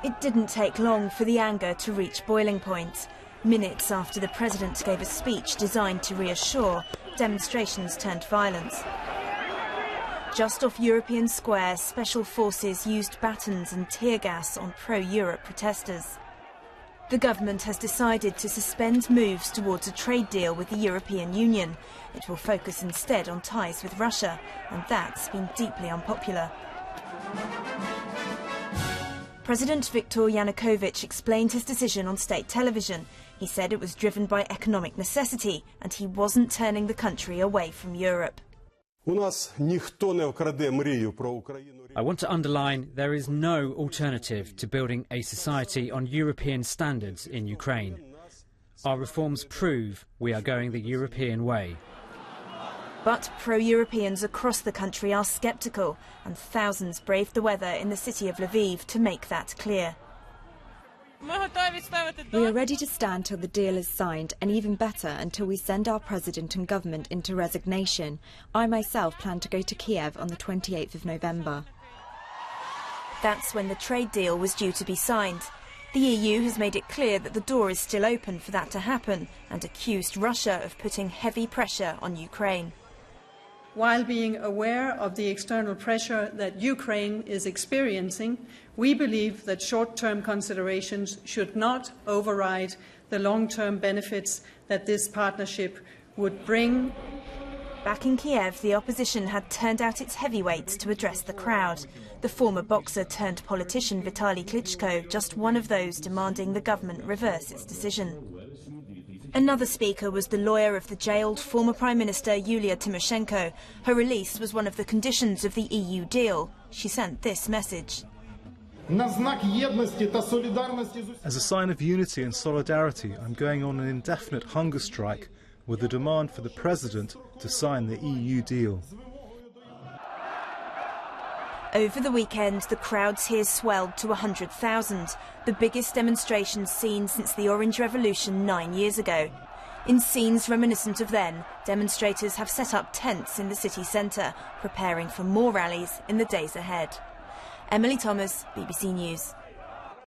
It didn't take long for the anger to reach boiling point. Minutes after the president gave a speech designed to reassure, demonstrations turned violent. Just off European Square, special forces used batons and tear gas on pro-Europe protesters. The government has decided to suspend moves towards a trade deal with the European Union. It will focus instead on ties with Russia, and that's been deeply unpopular. President Viktor Yanukovych explained his decision on state television. He said it was driven by economic necessity, and he wasn't turning the country away from Europe. I want to underline there is no alternative to building a society on European standards in Ukraine. Our reforms prove we are going the European way. But pro-Europeans across the country are sceptical, and thousands braved the weather in the city of Lviv to make that clear. We are ready to stand till the deal is signed, and even better, until we send our president and government into resignation. I myself plan to go to Kiev on the 28th of November. That's when the trade deal was due to be signed. The EU has made it clear that the door is still open for that to happen, and accused Russia of putting heavy pressure on Ukraine. While being aware of the external pressure that Ukraine is experiencing, we believe that short-term considerations should not override the long-term benefits that this partnership would bring. Back in Kiev, the opposition had turned out its heavyweights to address the crowd. The former boxer turned politician Vitaly Klitschko, just one of those demanding the government reverse its decision. Another speaker was the lawyer of the jailed former Prime Minister Yulia Tymoshenko. Her release was one of the conditions of the EU deal. She sent this message. As a sign of unity and solidarity, I'm going on an indefinite hunger strike with the demand for the President to sign the EU deal. Over the weekend, the crowds here swelled to 100,000, the biggest demonstrations seen since the Orange Revolution 9 years ago. In scenes reminiscent of then, demonstrators have set up tents in the city centre, preparing for more rallies in the days ahead. Emily Thomas, BBC News.